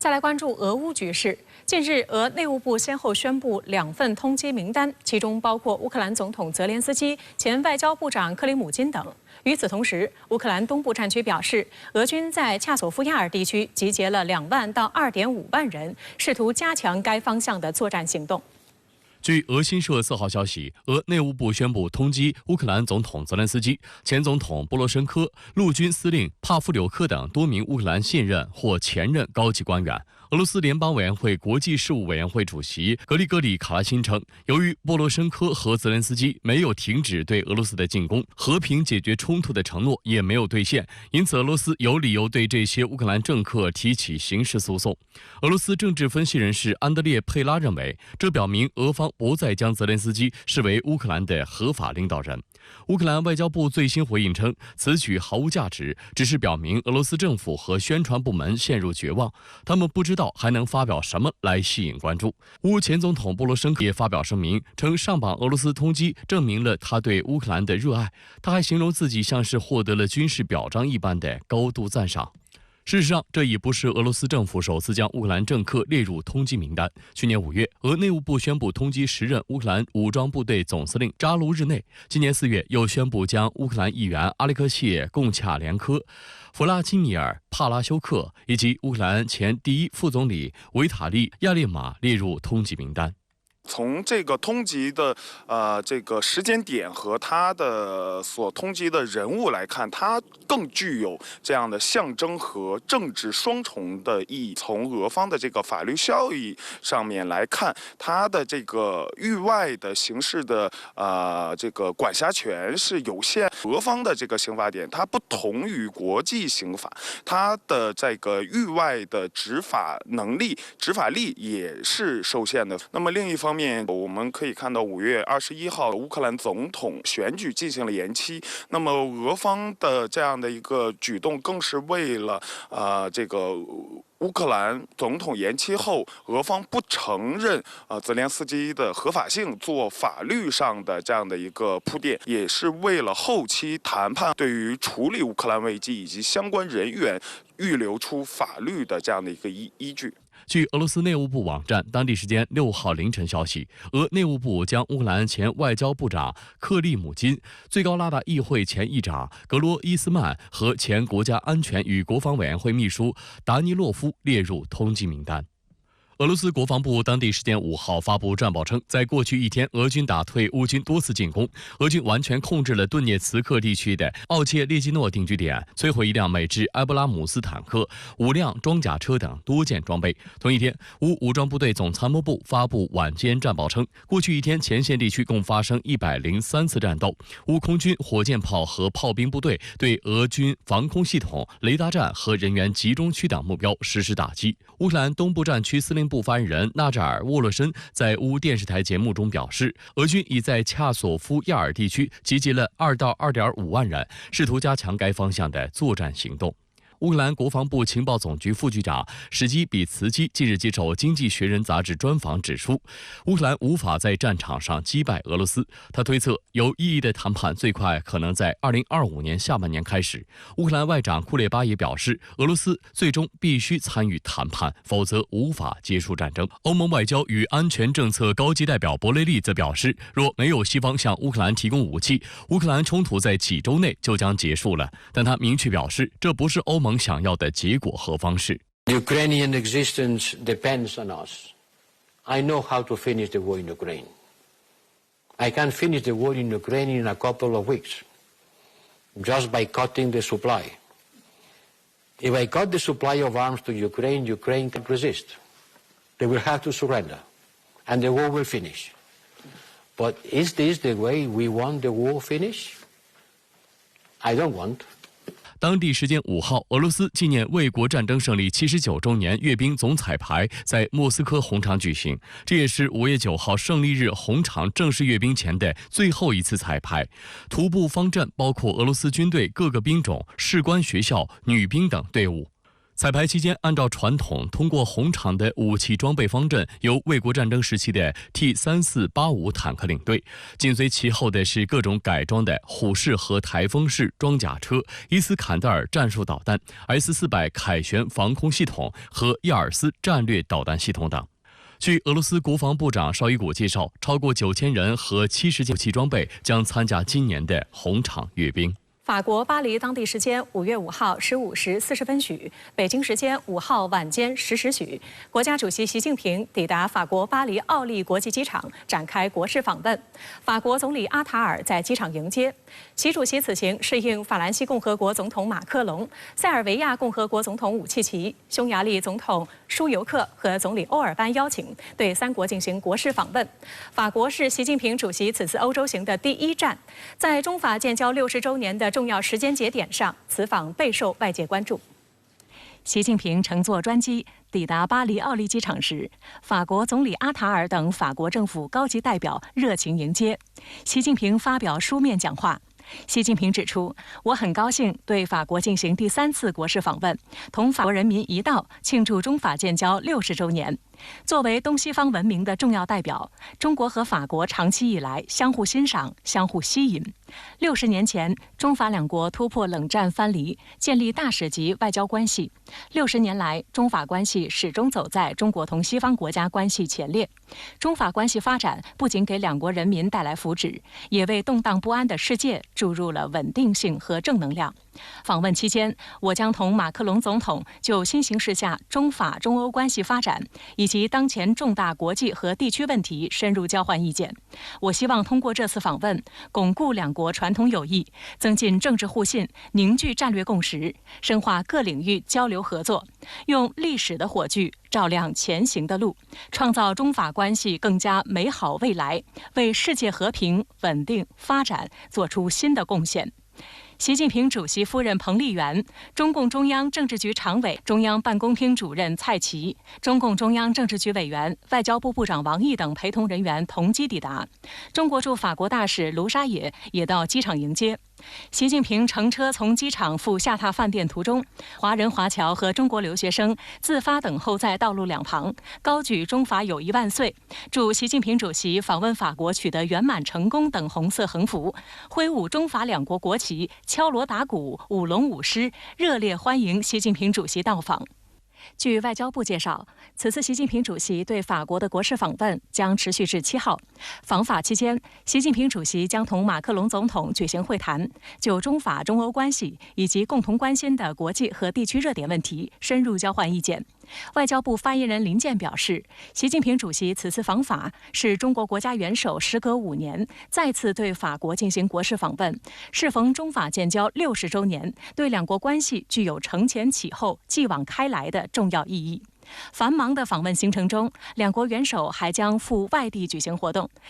再来关注俄乌局势。近日，俄内务部先后宣布2份通缉名单，其中包括乌克兰总统泽连斯基、前外交部长克里姆金等。与此同时，乌克兰东部战区表示，俄军在恰索夫亚尔地区集结了2万到2.5万人，试图加强该方向的作战行动。 据俄新社4号消息，俄内务部宣布通缉乌克兰总统泽连斯基、前总统波罗申科、陆军司令帕夫柳克等多名乌克兰现任或前任高级官员。俄罗斯联邦委员会国际事务委员会主席格里戈里·卡拉辛称，由于波罗申科和泽连斯基没有停止对俄罗斯的进攻，和平解决冲突的承诺也没有兑现，因此俄罗斯有理由对这些乌克兰政客提起刑事诉讼。俄罗斯政治分析人士安德烈·佩拉认为，这表明俄方不再将泽连斯基视为乌克兰的合法领导人。乌克兰外交部最新回应称，此举毫无价值，只是表明俄罗斯政府和宣传部门陷入绝望，他们不知道还能发表什么来吸引关注。乌前总统波罗申科也发表声明称，上榜俄罗斯通缉证明了他对乌克兰的热爱，他还形容自己像是获得了军事表彰一般的高度赞赏。 事实上，这已不是俄罗斯政府首次将乌克兰政客列入通缉名单。去年5月，俄内务部宣布通缉10任乌克兰武装部队总司令扎卢日内。今年4月，又宣布将乌克兰议员阿列克谢·贡恰连科、弗拉基米尔·帕拉修克以及乌克兰前第1副总理维塔利·亚列马列入通缉名单。 从这个通缉的这个时间点和他的所通缉的人物来看，他更具有这样的象征和政治双重的意义。从俄方的这个法律效益上面来看，他的这个域外的刑事的这个管辖权是有限。俄方的这个刑法典，它不同于国际刑法，它的这个域外的执法能力、执法力也是受限的。那么另一方面， 我们可以看到5月21号，乌克兰总统选举进行了延期。那么俄方的这样的一个举动，更是为了这个乌克兰总统延期后，俄方不承认泽连斯基的合法性做法律上的这样的一个铺垫，也是为了后期谈判对于处理乌克兰危机以及相关人员预留出法律的这样的一个依据。 据俄罗斯内务部网站当地时间6号凌晨消息，俄内务部将乌克兰前外交部长克利姆金、最高拉达议会前议长格罗伊斯曼和前国家安全与国防委员会秘书达尼洛夫列入通缉名单。 俄罗斯国防部当地时间5号发布战报称，在过去1天，俄军打退乌军多次进攻，俄军完全控制了顿涅茨克地区的奥切列基诺定居点，摧毁1辆美制埃布拉姆斯坦克、5辆装甲车等多件装备。同一天，乌武装部队总参谋部发布晚间战报称，过去1天前线地区共发生103次战斗，乌空军火箭炮和炮兵部队对俄军防空系统、雷达站和人员集中区等目标实施打击。乌克兰东部战区司令部发言人纳扎尔·沃洛申在乌电视台节目中表示，俄军已在恰索夫亚尔地区集结了2到2.5万人，试图加强该方向的作战行动。 乌克兰国防部情报总局副局长史基比茨基近日接受《经济学人》杂志专访指出，乌克兰无法在战场上击败俄罗斯。他推测，有意义的谈判最快可能在2025年下半年开始。乌克兰外长库列巴也表示，俄罗斯最终必须参与谈判，否则无法结束战争。欧盟外交与安全政策高级代表博雷利则表示，若没有西方向乌克兰提供武器，乌克兰冲突在几周内就将结束了。但他明确表示，这不是欧盟想要的结果和方式。 Ukrainian existence depends on us. I know how to finish the war in Ukraine. I can finish the war in Ukraine in a couple of weeks, just by cutting the supply. If I cut the supply of arms to Ukraine, Ukraine can't resist. They will have to surrender, and the war will finish. But is this the way we want the war finish? I don't want. 当地时间5号，俄罗斯纪念卫国战争胜利79周年阅兵总彩排在莫斯科红场举行，这也是5月9号胜利日红场正式阅兵前的最后一次彩排。徒步方阵包括俄罗斯军队各个兵种、士官学校、女兵等队伍。彩排期间，按照传统，通过红场的武器装备方阵，由卫国战争时期的 T-3485坦克领队，紧随其后的是各种改装的虎式和台风式装甲车、伊斯坎德尔战术导弹、S-400凯旋防空系统和伊尔斯战略导弹系统等。据俄罗斯国防部长绍伊古介绍，超过9000人和70件武器装备将参加今年的红场阅兵。法国巴黎当地时间5月5号15时40分许，北京时间5号晚间10时许，国家主席习近平抵达法国巴黎奥利国际机场，展开国事访问。法国总理阿塔尔在机场迎接。习主席此行是应法兰西共和国总统马克龙、塞尔维亚共和国总统武契奇、匈牙利总统舒尤克和总理欧尔班邀请，对3国进行国事访问。法国是习近平主席此次欧洲行的第1站，在中法建交60周年的重要时间节点上，此访备受外界关注。习近平乘坐专机抵达巴黎奥利机场时，法国总理阿塔尔等法国政府高级代表热情迎接。习近平发表书面讲话。习近平指出，我很高兴对法国进行第3次国事访问，同法国人民一道庆祝中法建交60周年。作为东西方文明的重要代表，中国和法国长期以来相互欣赏、相互吸引。60年前，中法2国突破冷战藩篱，建立大使级外交关系。60年来，中法关系始终走在中国同西方国家关系前列。中法关系发展不仅给2国人民带来福祉，也为动荡不安的世界注入了稳定性和正能量。访问期间，我将同马克龙总统就新形势下中法中欧关系发展以及当前重大国际和地区问题深入交换意见。我希望通过这次访问，巩固2国传统友谊，增进政治互信，凝聚战略共识，深化各领域交流合作，用历史的火炬照亮前行的路，创造中法关系更加美好未来，为世界和平稳定发展做出新的贡献。习近平主席夫人彭丽媛、中共中央政治局常委、中央办公厅主任蔡奇、中共中央政治局委员、外交部部长王毅等陪同人员同机抵达。中国驻法国大使卢沙野也到机场迎接。习近平乘车从机场赴下榻饭店途中，华人华侨和中国留学生自发等候在道路两旁，高举中法友谊万岁、祝习近平主席访问法国取得圆满成功等红色横幅，挥舞中法2国国旗，敲锣打鼓，舞龙舞狮，热烈欢迎习近平主席到访。据外交部介绍，此次习近平主席对法国的国事访问将持续至7号。访法期间，习近平主席将同马克龙总统举行会谈，就中法中欧关系以及共同关心的国际和地区热点问题深入交换意见。外交部发言人林健表示，习近平主席此次访法是中国国家元首时隔5年再次对法国进行国事访问，适逢中法建交60周年，对2国关系具有承前启后、继往开来的重要意义。繁忙的访问行程中，2国元首还将赴外地举行活动，